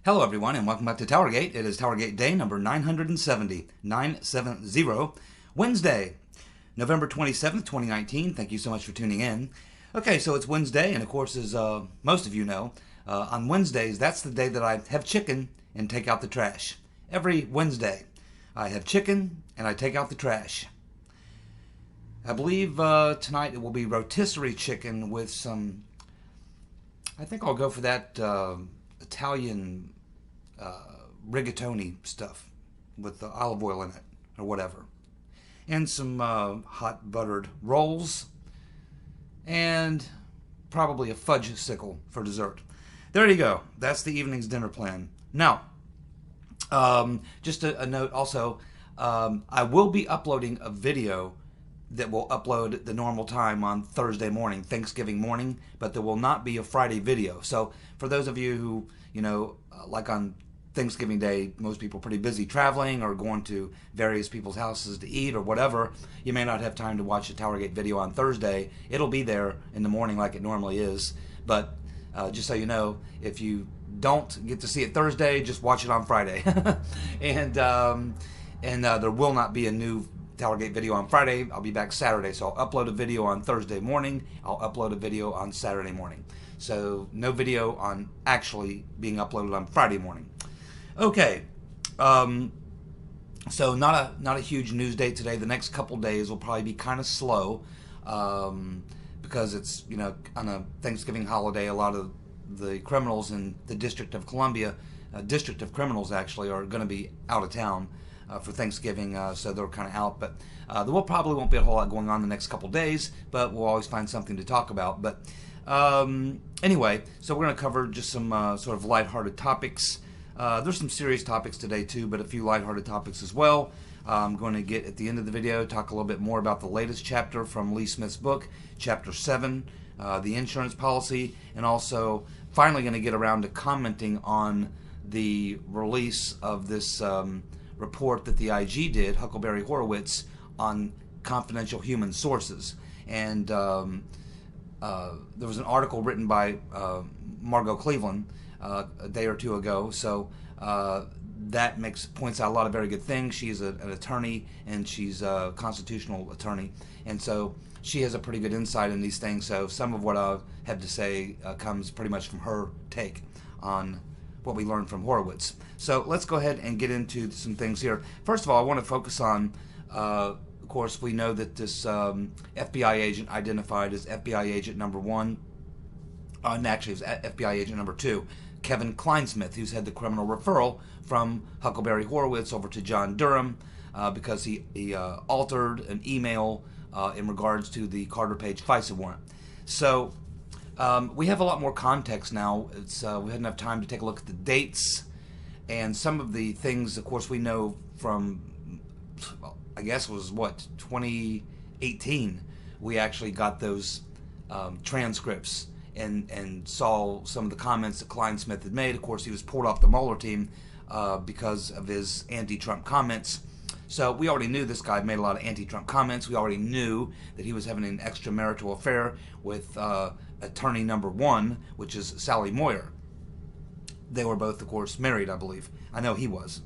Hello everyone and welcome back to TowerGate. It is TowerGate day number 970, Wednesday, November 27th, 2019. Thank you so much for tuning in. Okay, so it's Wednesday, and of course, as most of you know, on Wednesdays, that's the day that I have chicken and take out the trash. Every Wednesday, I have chicken and I take out the trash. I believe tonight it will be rotisserie chicken with some, I think I'll go for that Italian rigatoni stuff with the olive oil in it or whatever, and some hot buttered rolls, and probably a fudge sickle for dessert. There you go. That's the evening's dinner plan. Now, just a note also, I will be uploading a video that will upload at the normal time on Thursday morning, Thanksgiving morning, but there will not be a Friday video. So for those of you who, you know, like on Thanksgiving Day, most people are pretty busy traveling or going to various people's houses to eat or whatever, you may not have time to watch a TowerGate video on Thursday. It'll be there in the morning like it normally is, but just so you know, if you don't get to see it Thursday, just watch it on Friday. and there will not be a new TowerGate video on Friday. I'll be back Saturday, so I'll upload a video on Thursday morning. I'll upload a video on Saturday morning. So no video on actually being uploaded on Friday morning. Okay, so not a huge news day today. The next couple days will probably be kind of slow because it's, you know, on a Thanksgiving holiday. A lot of the criminals in the District of Columbia, District of Criminals actually, are going to be out of town for Thanksgiving, so they're kind of out. But there probably won't be a whole lot going on the next couple days, but we'll always find something to talk about. But anyway, so we're going to cover just some sort of lighthearted topics. There's some serious topics today too, but a few lighthearted topics as well. I'm going to get at the end of the video, talk a little bit more about the latest chapter from Lee Smith's book, Chapter 7, the insurance policy, and also finally going to get around to commenting on the release of this report that the IG did, Huckleberry Horowitz, on confidential human sources. And there was an article written by Margot Cleveland a day or two ago, so that points out a lot of very good things. She's an attorney, and she's a constitutional attorney, and so she has a pretty good insight in these things. So some of what I have to say comes pretty much from her take on what we learned from Horowitz. So let's go ahead and get into some things here. First of all, I want to focus on, of course, we know that this FBI agent identified as FBI agent number 1, and actually it was FBI agent number 2, Kevin Kleinsmith, who's had the criminal referral from Huckleberry Horowitz over to John Durham because he altered an email in regards to the Carter Page FISA warrant. So we have a lot more context now. We had enough time to take a look at the dates and some of the things. Of course, we know from, I guess it was what, 2018, we actually got those transcripts and saw some of the comments that Kleinsmith had made. Of course, he was pulled off the Mueller team because of his anti-Trump comments. So we already knew this guy made a lot of anti-Trump comments. We already knew that he was having an extramarital affair with attorney number 1, which is Sally Moyer. They were both, of course, married, I believe. I know he was,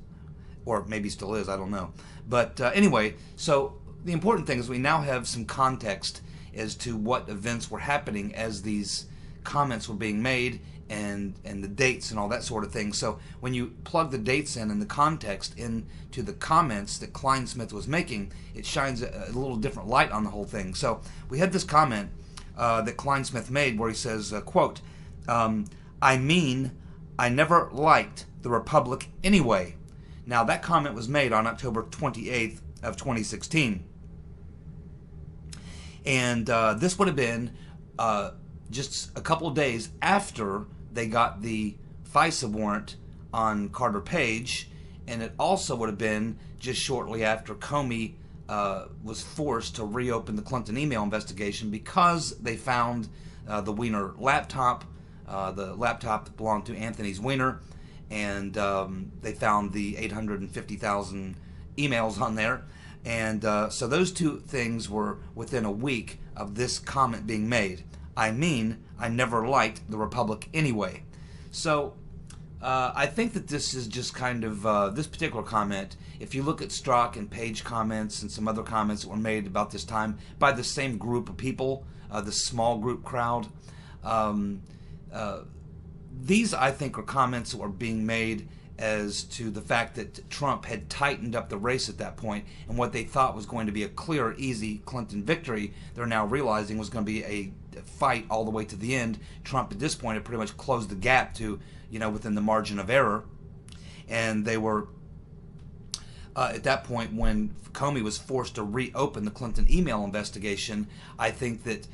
or maybe still is, I don't know. But anyway, so the important thing is we now have some context as to what events were happening as these comments were being made, and the dates and all that sort of thing. So when you plug the dates in and the context into the comments that Kleinsmith was making, it shines a little different light on the whole thing. So we had this comment that Kleinsmith made where he says, quote, I mean, I never liked the Republic anyway. Now that comment was made on October 28th of 2016. And this would have been just a couple of days after they got the FISA warrant on Carter Page, and it also would have been just shortly after Comey was forced to reopen the Clinton email investigation because they found the Weiner laptop, the laptop that belonged to Anthony's Weiner, and they found the 850,000 emails on there. And so those two things were within a week of this comment being made. I mean, I never liked the Republic anyway. So I think that this is just kind of this particular comment. If you look at Strzok and Page comments and some other comments that were made about this time by the same group of people, the small group crowd, um, these I think are comments that were being made as to the fact that Trump had tightened up the race at that point, and what they thought was going to be a clear, easy Clinton victory, they're now realizing was going to be a fight all the way to the end. Trump at this point had pretty much closed the gap to, within the margin of error, and they were at that point when Comey was forced to reopen the Clinton email investigation. I think that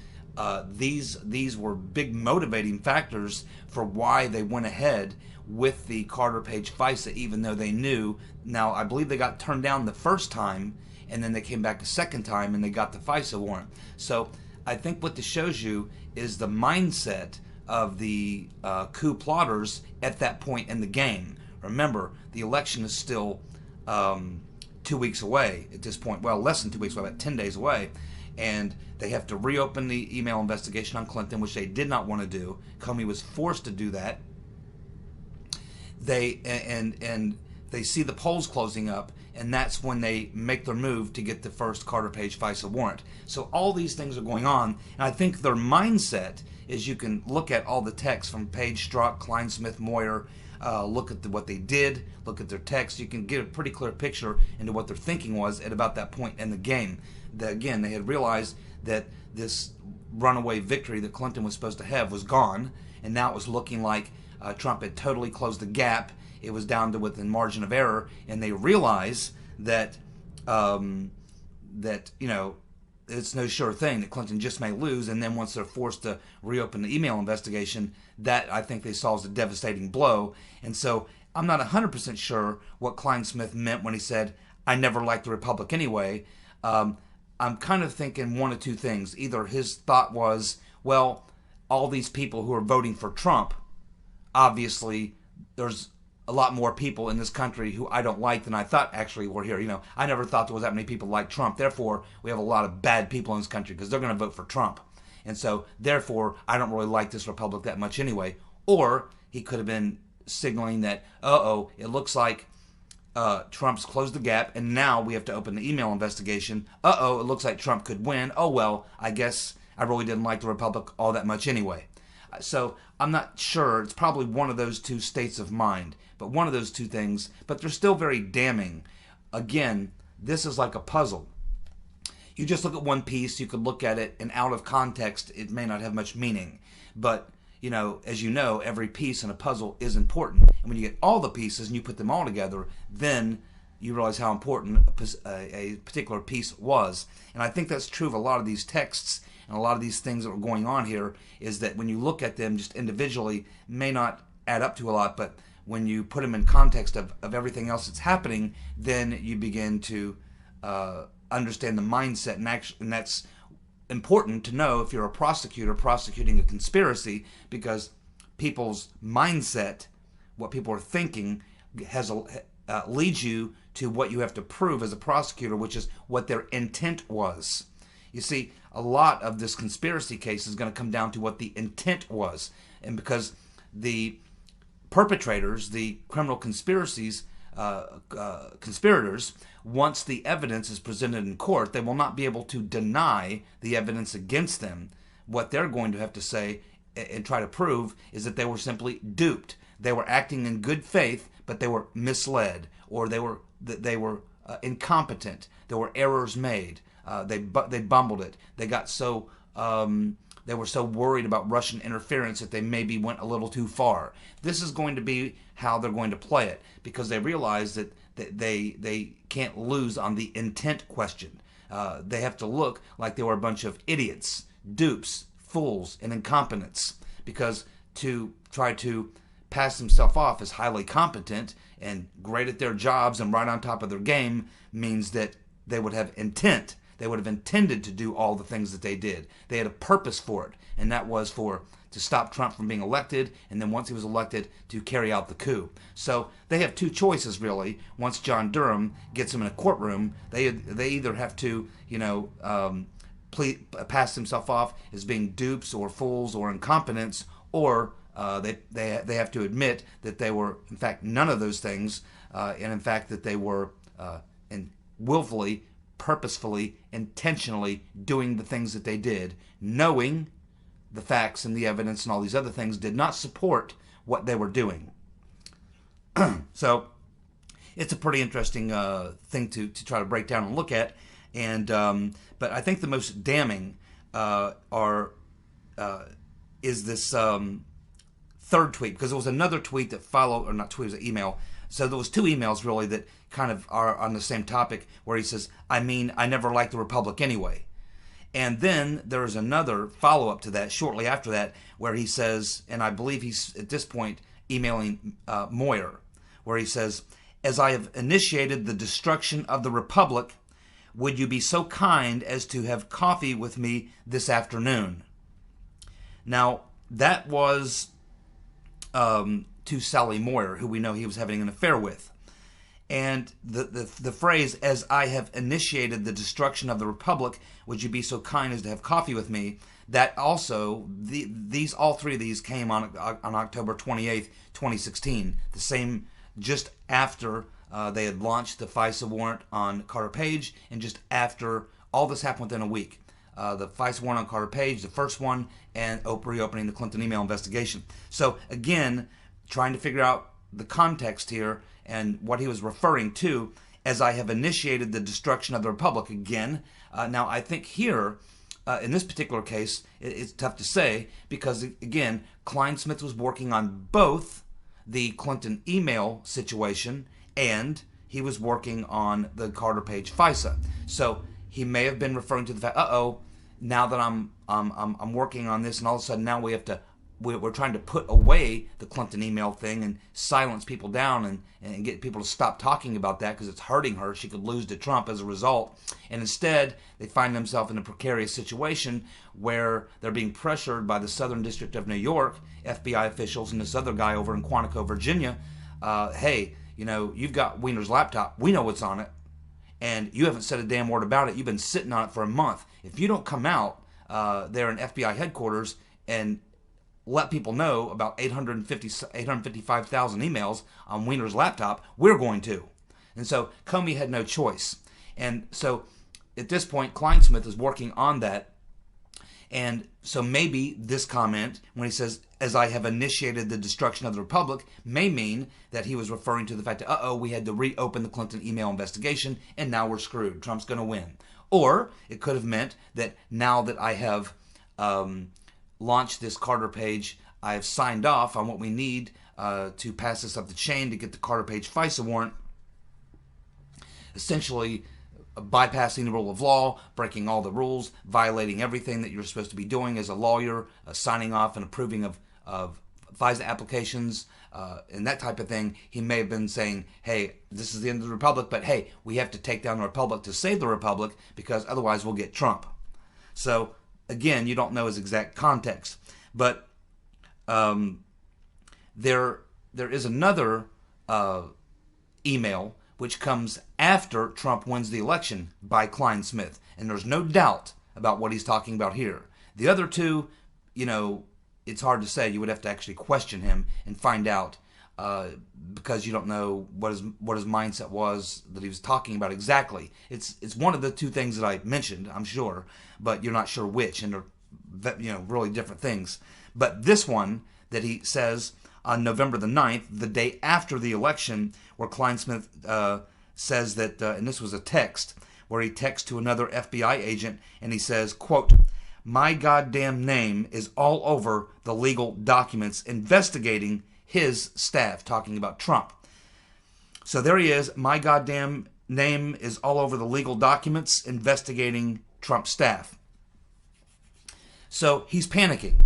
these were big motivating factors for why they went ahead with the Carter Page FISA, even though they knew. Now, I believe they got turned down the first time, and then they came back a second time, and they got the FISA warrant. So I think what this shows you is the mindset of the coup plotters at that point in the game. Remember, the election is still 2 weeks away at this point. Well, less than 2 weeks away, about 10 days away. And they have to reopen the email investigation on Clinton, which they did not want to do. Comey was forced to do that. They see the polls closing up, and that's when they make their move to get the first Carter Page FISA warrant. So all these things are going on, and I think their mindset is, you can look at all the texts from Page, Strzok, Kleinsmith, Moyer, look at what they did, look at their text. You can get a pretty clear picture into what their thinking was at about that point in the game. Again, they had realized that this runaway victory that Clinton was supposed to have was gone, and now it was looking like Trump had totally closed the gap. It was down to within margin of error, and they realize that it's no sure thing, that Clinton just may lose. And then once they're forced to reopen the email investigation, that I think they saw as a devastating blow. And so I'm not 100% sure what Kleinsmith meant when he said, "I never liked the Republic anyway." I'm kind of thinking one of two things. Either his thought was, well, all these people who are voting for Trump, obviously there's a lot more people in this country who I don't like than I thought actually were here. I never thought there was that many people like Trump. Therefore, we have a lot of bad people in this country because they're going to vote for Trump. And so, therefore, I don't really like this republic that much anyway. Or he could have been signaling that, it looks like Trump's closed the gap, and now we have to open the email investigation. It looks like Trump could win. Oh, well, I guess I really didn't like the republic all that much anyway. So I'm not sure. It's probably one of those two states of mind, but one of those two things. But they're still very damning. Again, this is like a puzzle. You just look at one piece, you could look at it, and out of context, it may not have much meaning. But, as you know, every piece in a puzzle is important. And when you get all the pieces and you put them all together, then you realize how important a particular piece was. And I think that's true of a lot of these texts and a lot of these things that are going on here, is that when you look at them just individually, may not add up to a lot, but when you put them in context of everything else that's happening, then you begin to understand the mindset, and that's important to know if you're a prosecutor prosecuting a conspiracy, because people's mindset, what people are thinking, leads you to what you have to prove as a prosecutor, which is what their intent was. You see, a lot of this conspiracy case is going to come down to what the intent was, and because the perpetrators, the criminal conspiracies, conspirators, once the evidence is presented in court, they will not be able to deny the evidence against them. What they're going to have to say and try to prove is that they were simply duped. They were acting in good faith, but they were misled, or they were incompetent. There were errors made. They bumbled it. They got so they were so worried about Russian interference that they maybe went a little too far. This is going to be how they're going to play it, because they realize that they can't lose on the intent question. They have to look like they were a bunch of idiots, dupes, fools, and incompetents, because to try to pass themselves off as highly competent and great at their jobs and right on top of their game means that they would have intent. They would have intended to do all the things that they did. They had a purpose for it, and that was to stop Trump from being elected, and then once he was elected, to carry out the coup. So they have two choices, really. Once John Durham gets him in a courtroom, they either have to, pass himself off as being dupes or fools or incompetents, or They have to admit that they were, in fact, none of those things, and in fact that they were willfully, purposefully, intentionally doing the things that they did, knowing the facts and the evidence and all these other things did not support what they were doing. So it's a pretty interesting thing to try to break down and look at. And but I think the most damning is this third tweet, because there was another tweet that followed, or not tweet, it was an email. So there was two emails really that kind of are on the same topic, where he says, I never liked the Republic anyway. And then there is another follow-up to that shortly after that, where he says, and I believe he's at this point emailing Moyer, where he says, as I have initiated the destruction of the Republic, would you be so kind as to have coffee with me this afternoon? Now, that was to Sally Moyer, who we know he was having an affair with. And the phrase, as I have initiated the destruction of the Republic, would you be so kind as to have coffee with me? That also, all three of these came on October 28th, 2016, the same, just after they had launched the FISA warrant on Carter Page, and just after all this happened within a week. The FISA warrant on Carter Page, the first one, and reopening the Clinton email investigation. So again, trying to figure out the context here and what he was referring to as I have initiated the destruction of the Republic again. Now, I think here, in this particular case, it's tough to say because, again, Kleinsmith was working on both the Clinton email situation and he was working on the Carter Page FISA. So he may have been referring to the fact, now that I'm working on this, and all of a sudden now we're trying to put away the Clinton email thing and silence people down and get people to stop talking about that because it's hurting her. She could lose to Trump as a result. And instead, they find themselves in a precarious situation where they're being pressured by the Southern District of New York, FBI officials, and this other guy over in Quantico, Virginia. Hey, you've got Weiner's laptop. We know what's on it. And you haven't said a damn word about it. You've been sitting on it for a month. If you don't come out there in FBI headquarters and let people know about 855,000 emails on Weiner's laptop, we're going to. And so Comey had no choice. And so at this point, Kleinsmith is working on that. And so maybe this comment, when he says, as I have initiated the destruction of the Republic, may mean that he was referring to the fact that, we had to reopen the Clinton email investigation, and now we're screwed. Trump's going to win. Or it could have meant that now that I have launched this Carter Page, I have signed off on what we need to pass this up the chain to get the Carter Page FISA warrant, essentially bypassing the rule of law, breaking all the rules, violating everything that you're supposed to be doing as a lawyer, signing off and approving of FISA applications, and that type of thing. He may have been saying, hey, this is the end of the Republic, but hey, we have to take down the Republic to save the Republic because otherwise we'll get Trump. So again, you don't know his exact context. But there is another email which comes after Trump wins the election by Kleinsmith. And there's no doubt about what he's talking about here. The other two, it's hard to say. You would have to actually question him and find out because you don't know what his mindset was that he was talking about exactly. It's one of the two things that I mentioned, I'm sure, but you're not sure which, and they're really different things. But this one that he says on November the 9th, the day after the election, where Kleinsmith says that, and this was a text, where he texts to another FBI agent, and he says, quote, my goddamn name is all over the legal documents investigating his staff, talking about Trump. So there he is, my goddamn name is all over the legal documents investigating Trump's staff. So he's panicking.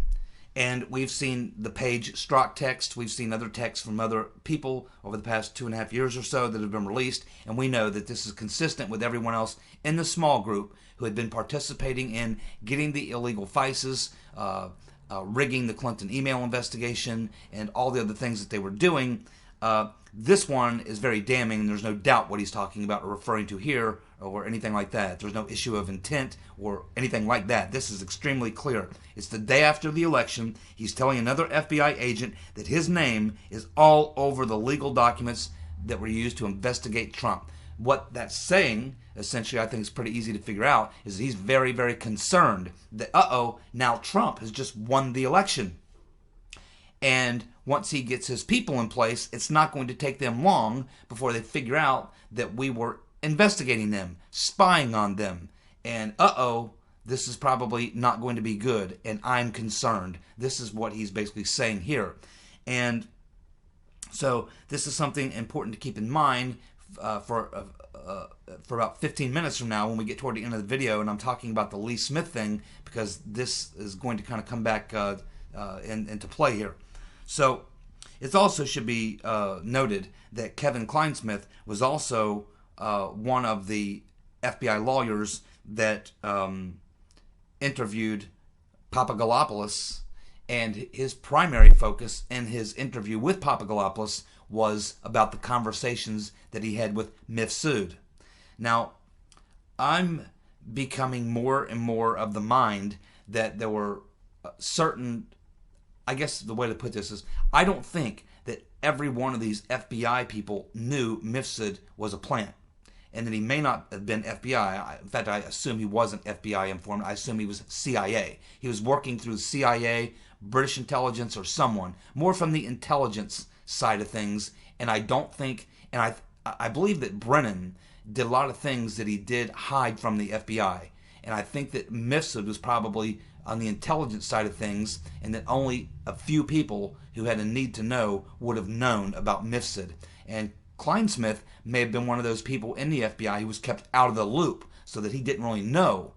And we've seen the Page Strzok text. We've seen other texts from other people over the past 2.5 years or so that have been released. And we know that this is consistent with everyone else in the small group who had been participating in getting the illegal FISAs, rigging the Clinton email investigation, and all the other things that they were doing. This one is very damning, and there's no doubt what he's talking about or referring to here or anything like that. There's no issue of intent or anything like that. This is extremely clear. It's the day after the election. He's telling another FBI agent that his name is all over the legal documents that were used to investigate Trump. What that's saying, essentially, I think is pretty easy to figure out, is he's very, very concerned that, now Trump has just won the election. And once he gets his people in place, it's not going to take them long before they figure out that we were investigating them, spying on them. And this is probably not going to be good, and I'm concerned. This is what he's basically saying here. And so this is something important to keep in mind for about 15 minutes from now when we get toward the end of the video, and I'm talking about the Lee Smith thing, because this is going to kind of come back into play here. So it also should be noted that Kevin Kleinsmith was also one of the FBI lawyers that interviewed Papadopoulos, and his primary focus in his interview with Papadopoulos was about the conversations that he had with Mifsud. Now, I'm becoming more and more of the mind that there were certain, I guess the way to put this is, I don't think that every one of these FBI people knew Mifsud was a plant, and that he may not have been FBI. In fact, I assume he wasn't FBI informant. I assume he was CIA. He was working through CIA, British intelligence, or someone, more from the intelligence side of things. And I don't think, and I believe that Brennan did a lot of things that he did hide from the FBI. And I think that Mifsud was probably on the intelligence side of things, and that only a few people who had a need to know would have known about Mifsud. And Kleinsmith may have been one of those people in the FBI who was kept out of the loop, so that he didn't really know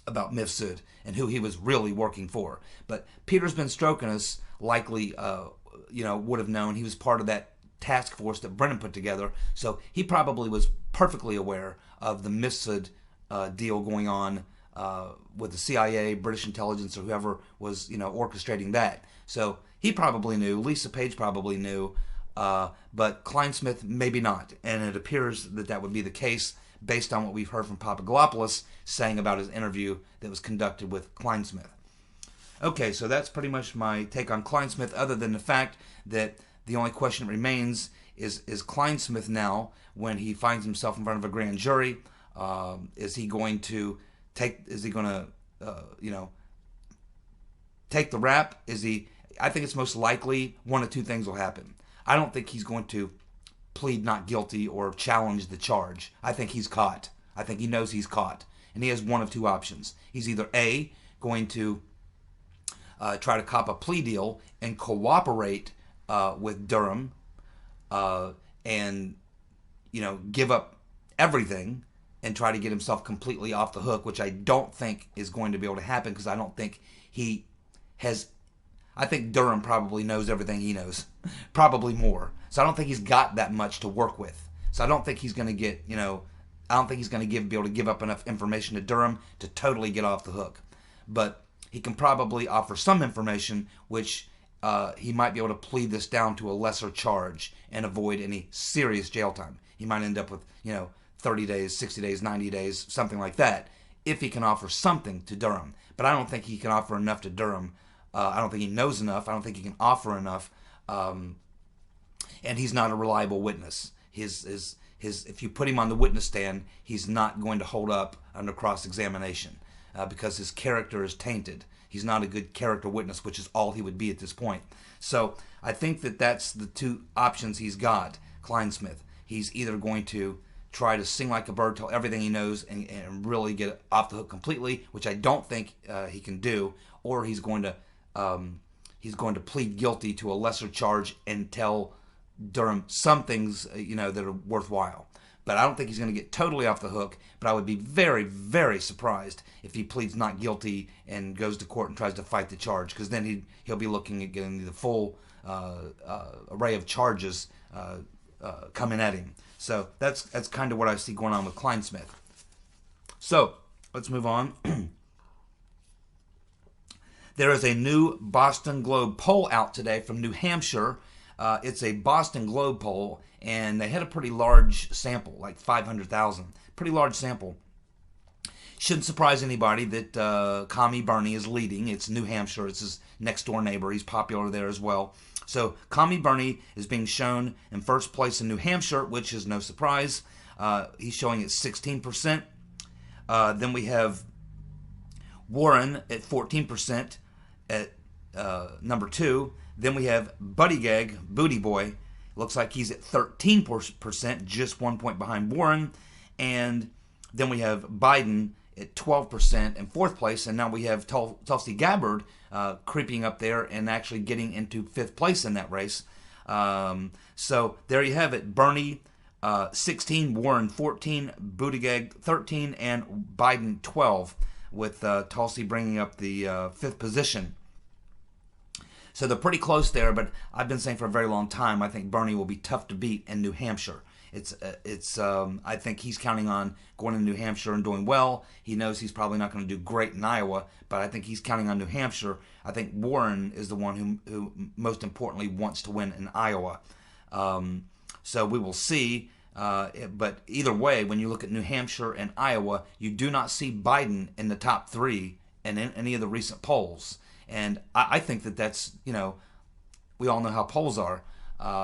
about Mifsud and who he was really working for. But Peter's been stroking us, likely would have known. He was part of that task force that Brennan put together, so he probably was perfectly aware of the Mifsud deal going on with the CIA, British intelligence, or whoever was orchestrating that. So he probably knew. Lisa Page probably knew. But Kleinsmith maybe not, and it appears that that would be the case based on what we've heard from Papadopoulos saying about his interview that was conducted with Kleinsmith. Okay, so that's pretty much my take on Kleinsmith, other than the fact that the only question that remains is Kleinsmith now, when he finds himself in front of a grand jury, is he going to take the rap? I think it's most likely one of two things will happen. I don't think he's going to plead not guilty or challenge the charge. I think he's caught. I think he knows he's caught. And he has one of two options. He's either A, going to try to cop a plea deal and cooperate with Durham and give up everything and try to get himself completely off the hook, which I don't think is going to be able to happen, because I don't think he has... I think Durham probably knows everything he knows, probably more. So I don't think he's got that much to work with. So I don't think he's going to get, I don't think he's going to be able to give up enough information to Durham to totally get off the hook. But he can probably offer some information, which he might be able to plead this down to a lesser charge and avoid any serious jail time. He might end up with, 30 days, 60 days, 90 days, something like that, if he can offer something to Durham. But I don't think he can offer enough to Durham. I don't think he knows enough. I don't think he can offer enough. And he's not a reliable witness. If you put him on the witness stand, he's not going to hold up under cross-examination because his character is tainted. He's not a good character witness, which is all he would be at this point. So I think that that's the two options he's got, Kleinsmith. He's either going to try to sing like a bird, tell everything he knows, and really get off the hook completely, which I don't think he can do, or he's going to plead guilty to a lesser charge and tell Durham some things that are worthwhile. But I don't think he's going to get totally off the hook. But I would be very, very surprised if he pleads not guilty and goes to court and tries to fight the charge, because then he'll be looking at getting the full array of charges coming at him. So that's kind of what I see going on with Kleinsmith. So let's move on. There is a new Boston Globe poll out today from New Hampshire It's a Boston Globe poll, and they had a pretty large sample, like 500,000. Pretty large sample. Shouldn't surprise anybody that Commie Bernie is leading. It's New Hampshire. It's his next door neighbor. He's popular there as well. So Commie Bernie is being shown in first place in New Hampshire, which is no surprise. He's showing at 16%. Then we have Warren at 14% at number 2. Then we have Buttigieg, Booty Boy. Looks like he's at 13%, just 1 point behind Warren. And then we have Biden at 12% in fourth place. And now we have Tulsi Gabbard creeping up there and actually getting into fifth place in that race. So there you have it. Bernie 16, Warren 14, Buttigieg 13, and Biden 12, with Tulsi bringing up the fifth position. So they're pretty close there, but I've been saying for a very long time, I think Bernie will be tough to beat in New Hampshire. I think he's counting on going to New Hampshire and doing well. He knows he's probably not going to do great in Iowa, but I think he's counting on New Hampshire. I think Warren is the one who most importantly wants to win in Iowa. So we will see. But either way, when you look at New Hampshire and Iowa, you do not see Biden in the top 3 in any of the recent polls. And I think that's, we all know how polls are.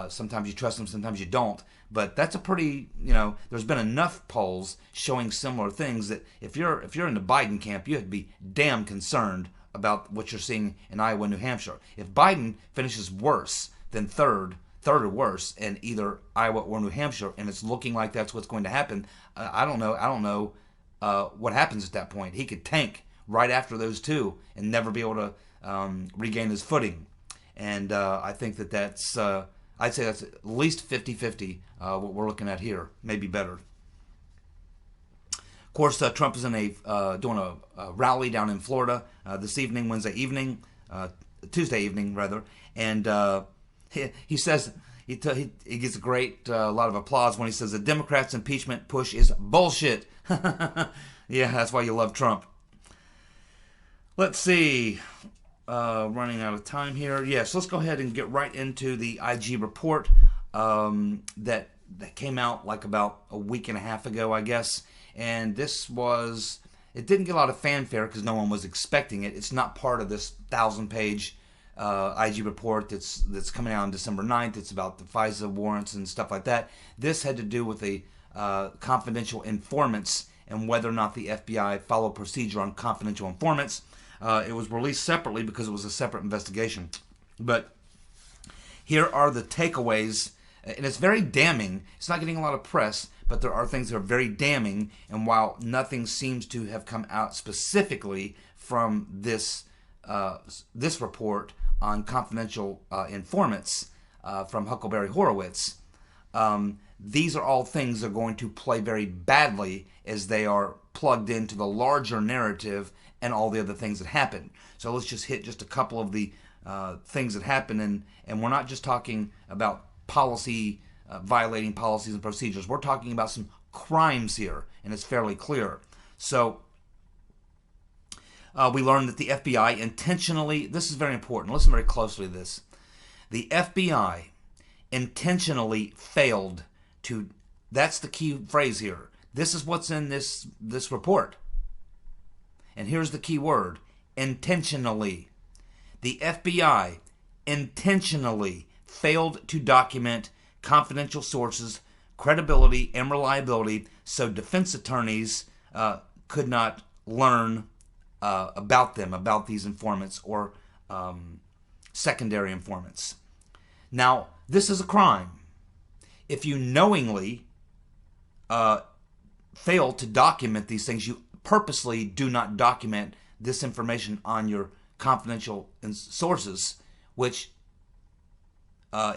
Sometimes you trust them, sometimes you don't. But that's a pretty, there's been enough polls showing similar things that if you're in the Biden camp, you have to be damn concerned about what you're seeing in Iowa and New Hampshire. If Biden finishes worse than third or worse in either Iowa or New Hampshire, and it's looking like that's what's going to happen, I don't know what happens at that point. He could tank right after those two and never be able to regain his footing. And I think that's, I'd say that's at least 50-50 what we're looking at here, maybe better. Of course, Trump is doing a rally down in Florida this evening, Tuesday evening rather, and he says he gets a lot of applause when he says the Democrats' impeachment push is bullshit. Yeah, that's why you love Trump. Let's see. Running out of time here. Yes, let's go ahead and get right into the IG report that came out like about a week and a half ago, I guess. And it didn't get a lot of fanfare because no one was expecting it. It's not part of this 1,000-page IG report that's coming out on December 9th. It's about the FISA warrants and stuff like that. This had to do with the confidential informants and whether or not the FBI followed procedure on confidential informants. It was released separately because it was a separate investigation. But here are the takeaways, and it's very damning. It's not getting a lot of press, but there are things that are very damning. And while nothing seems to have come out specifically from this report on confidential informants from Huckleberry Horowitz, these are all things that are going to play very badly as they are plugged into the larger narrative and all the other things that happen. So let's just hit just a couple of the things that happen, and we're not just talking about policy, violating policies and procedures. We're talking about some crimes here, and it's fairly clear. So we learned that the FBI intentionally, this is very important, listen very closely to this. The FBI intentionally failed to, that's the key phrase here. This is what's in this report. And here's the key word, intentionally. The FBI intentionally failed to document confidential sources, credibility, and reliability so defense attorneys could not learn about them, about these informants or secondary informants. Now, this is a crime. If you knowingly fail to document these things, you purposely do not document this information on your confidential sources, which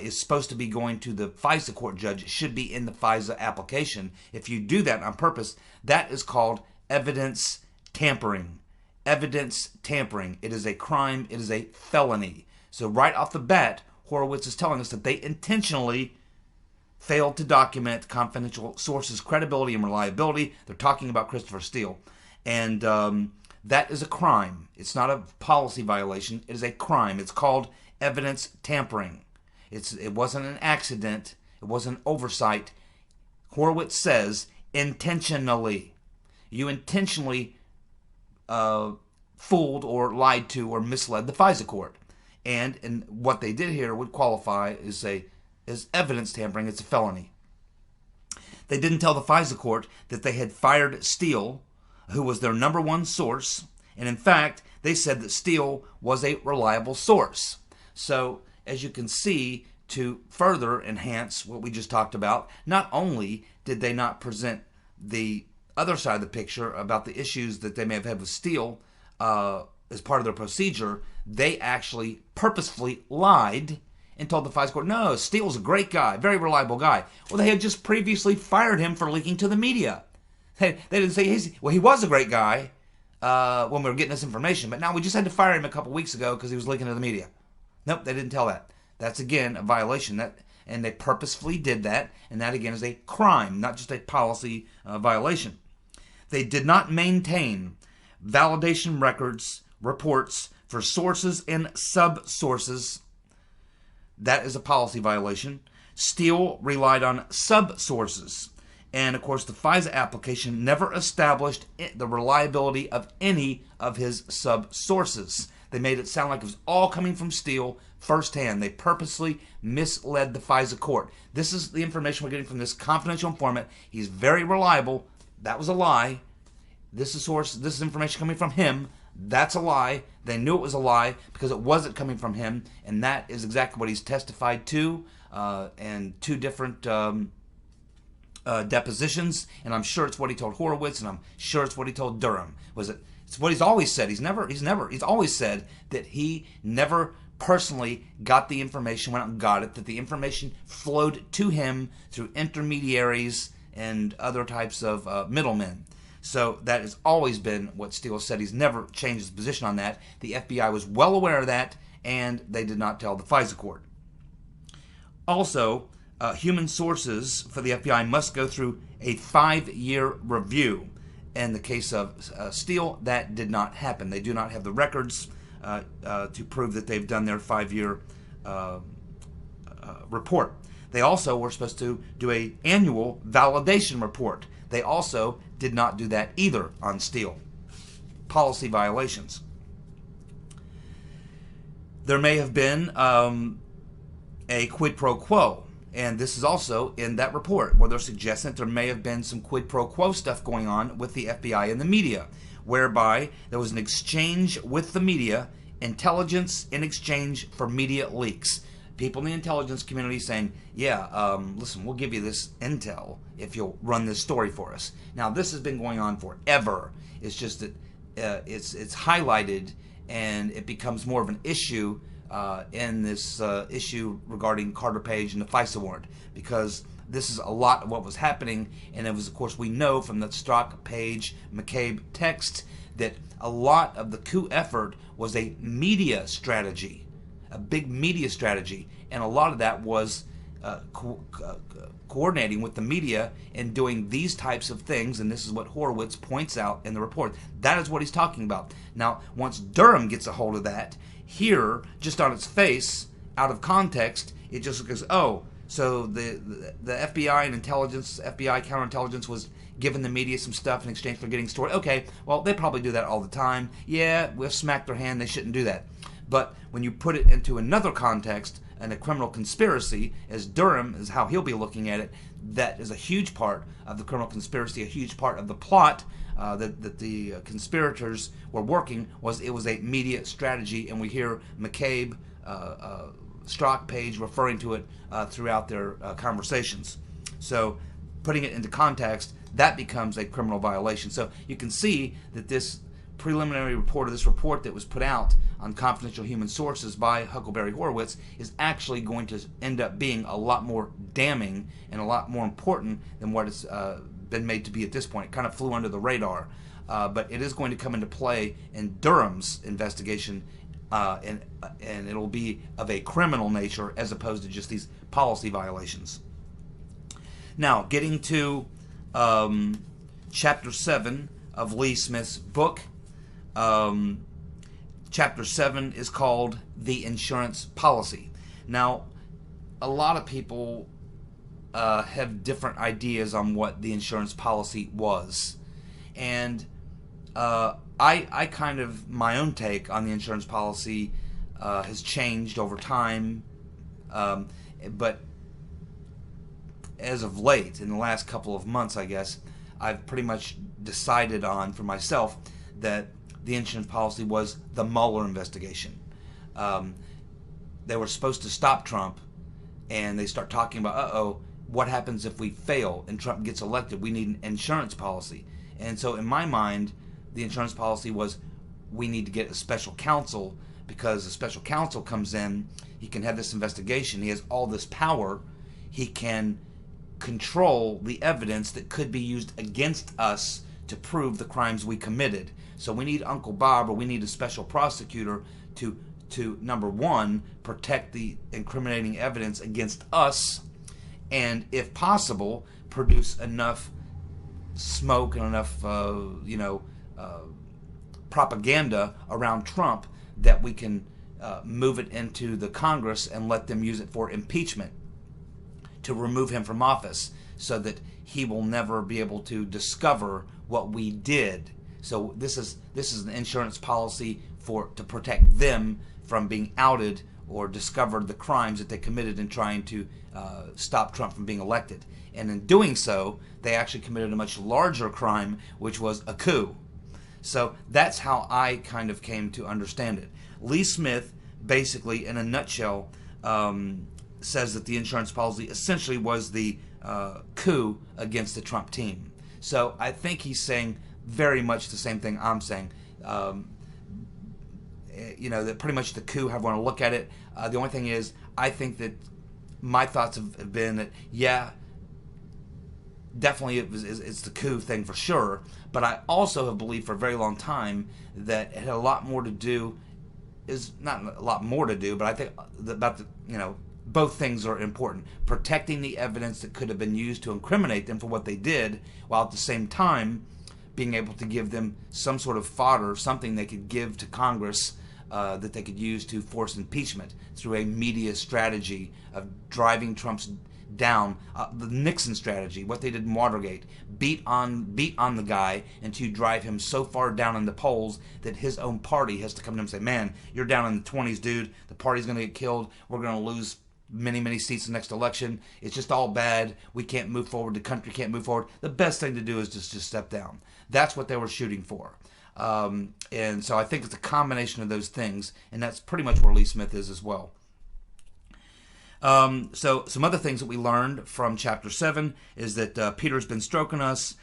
is supposed to be going to the FISA court judge. It should be in the FISA application. If you do that on purpose, that is called evidence tampering. Evidence tampering. It is a crime. It is a felony. So right off the bat, Horowitz is telling us that they intentionally failed to document confidential sources' credibility and reliability. They're talking about Christopher Steele. And that is a crime. It's not a policy violation. It is a crime. It's called evidence tampering. It wasn't an accident. It wasn't oversight. Horowitz says intentionally. You intentionally fooled or lied to or misled the FISA court. And what they did here would qualify as evidence tampering. It's a felony. They didn't tell the FISA court that they had fired Steele, who was their number one source. And in fact, they said that Steele was a reliable source. So, as you can see, to further enhance what we just talked about, not only did they not present the other side of the picture about the issues that they may have had with Steele as part of their procedure, they actually purposefully lied and told the FISA court, no, Steele's a great guy, very reliable guy. Well, they had just previously fired him for leaking to the media. They didn't say, he was a great guy when we were getting this information, but now we just had to fire him a couple weeks ago because he was leaking to the media. Nope, they didn't tell that. That's, again, a violation. And they purposefully did that, and that, again, is a crime, not just a policy violation. They did not maintain validation reports for sources and sub-sources. That is a policy violation. Steele relied on sub-sources. And, of course, the FISA application never established the reliability of any of his sub-sources. They made it sound like it was all coming from Steele firsthand. They purposely misled the FISA court. This is the information we're getting from this confidential informant. He's very reliable. That was a lie. This is information coming from him. That's a lie. They knew it was a lie because it wasn't coming from him, and that is exactly what he's testified to and two different depositions, and I'm sure it's what he told Horowitz, and I'm sure it's what he told Durham. It's what he's always said. He's always said that he never personally got the information, went out and got it, that the information flowed to him through intermediaries and other types of middlemen. So that has always been what Steele said. He's never changed his position on that. The FBI was well aware of that, and they did not tell the FISA court. Also, human sources for the FBI must go through a 5-year review. In the case of Steele, that did not happen. They do not have the records to prove that they've done their 5-year report. They also were supposed to do an annual validation report. They also did not do that either on Steele. Policy violations. There may have been a quid pro quo. And this is also in that report where they're suggesting that there may have been some quid pro quo stuff going on with the FBI and the media, whereby there was an exchange with the media, intelligence in exchange for media leaks. People in the intelligence community saying, yeah, listen, we'll give you this intel if you'll run this story for us. Now, this has been going on forever. It's just that it's highlighted and it becomes more of an issue in this issue regarding Carter Page and the FISA warrant, because this is a lot of what was happening, and it was, of course, we know from the Strzok, Page, McCabe text that a lot of the coup effort was a media strategy, a big media strategy, and a lot of that was coordinating with the media and doing these types of things, and this is what Horowitz points out in the report. That is what he's talking about. Now, once Durham gets a hold of that, here, just on its face, out of context, it just goes, oh, so the FBI and intelligence, FBI counterintelligence was giving the media some stuff in exchange for getting story. Okay, well, they probably do that all the time. Yeah, we'll smack their hand. They shouldn't do that. But when you put it into another context, and a criminal conspiracy, as Durham is how he'll be looking at it, that is a huge part of the criminal conspiracy, a huge part of the plot that the conspirators were working. It was a media strategy, and we hear McCabe, Strzok, Page referring to it throughout their conversations. So putting it into context, that becomes a criminal violation. So you can see that this preliminary report, or this report that was put out on confidential human sources by Huckleberry Horowitz, is actually going to end up being a lot more damning and a lot more important than what it's been made to be at this point. It kind of flew under the radar, but it is going to come into play in Durham's investigation, and it'll be of a criminal nature as opposed to just these policy violations. Now, getting to Chapter 7 of Lee Smith's book. Chapter 7 is called The Insurance Policy. Now, a lot of people have different ideas on what the insurance policy was. And I kind of, my own take on the insurance policy has changed over time. But as of late, in the last couple of months, I guess, I've pretty much decided on for myself that the insurance policy was the Mueller investigation. They were supposed to stop Trump, and they start talking about, uh-oh, what happens if we fail and Trump gets elected? We need an insurance policy. And so in my mind, the insurance policy was, we need to get a special counsel, because a special counsel comes in, he can have this investigation, he has all this power, he can control the evidence that could be used against us to prove the crimes we committed. So we need Uncle Bob, or we need a special prosecutor to number one, protect the incriminating evidence against us, and if possible, produce enough smoke and enough propaganda around Trump that we can move it into the Congress and let them use it for impeachment, to remove him from office, so that he will never be able to discover what we did. So this is an insurance policy to protect them from being outed or discovered the crimes that they committed in trying to stop Trump from being elected. And in doing so, they actually committed a much larger crime, which was a coup. So that's how I kind of came to understand it. Lee Smith, basically, in a nutshell, says that the insurance policy essentially was the coup against the Trump team. So I think he's saying very much the same thing I'm saying. That pretty much the coup, however you want to look at it. The only thing is, I think that my thoughts have been that, yeah, definitely it's the coup thing for sure, but I also have believed for a very long time that it had a lot more to do, is not a lot more to do, but I think about both things are important. Protecting the evidence that could have been used to incriminate them for what they did, while at the same time being able to give them some sort of fodder, something they could give to Congress that they could use to force impeachment through a media strategy of driving Trump's down, the Nixon strategy, what they did in Watergate, beat on the guy until you drive him so far down in the polls that his own party has to come to him and say, man, you're down in the 20s, dude, the party's going to get killed, we're going to lose many seats in the next election, it's just all bad, we can't move forward, the country can't move forward, the best thing to do is just step down. That's what they were shooting for. And so I think it's a combination of those things, and that's pretty much where Lee Smith is as well. So some other things that we learned from Chapter 7 is that Peter's Been Stroking Us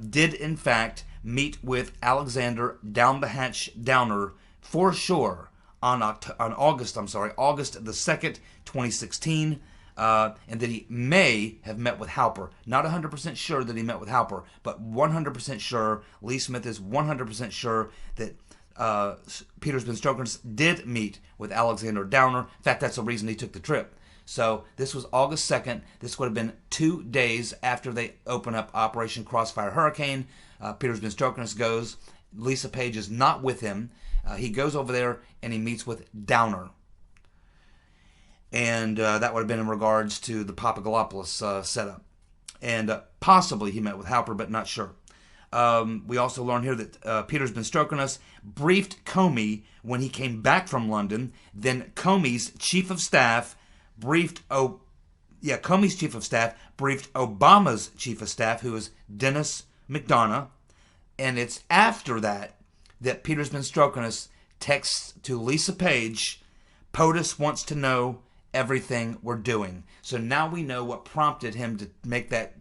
did in fact meet with Alexander Down the Hatch Downer for sure on August the 2nd, 2016, and that he may have met with Halper. Not 100% sure that he met with Halper, but 100% sure, Lee Smith is 100% sure that Peter's Been Stroking Us did meet with Alexander Downer. In fact, that's the reason he took the trip. So this was August 2nd. This would have been 2 days after they open up Operation Crossfire Hurricane. Peter's Been Stroking Us goes. Lisa Page is not with him. He goes over there and he meets with Downer. And that would have been in regards to the Papadopoulos setup. And possibly he met with Halper, but not sure. We also learn here that Peter's Been Stroking Us briefed Comey when he came back from London. Then Comey's chief of staff Comey's chief of staff briefed Obama's chief of staff, who is Dennis McDonough. And it's after that Peter's Been Stroking Us texts to Lisa Page, POTUS wants to know everything we're doing. So now we know what prompted him to make that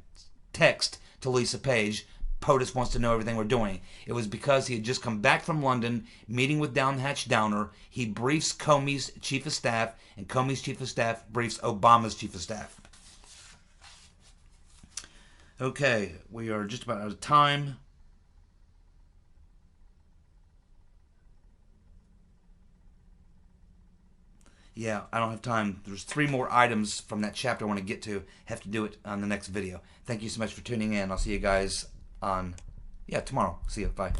text to Lisa Page. POTUS wants to know everything we're doing. It was because he had just come back from London, meeting with Down Hatch Downer. He briefs Comey's chief of staff, and Comey's chief of staff briefs Obama's chief of staff. Okay, we are just about out of time. Yeah, I don't have time. There's 3 more items from that chapter I want to get to. Have to do it on the next video. Thank you so much for tuning in. I'll see you guys on tomorrow. See you. Bye.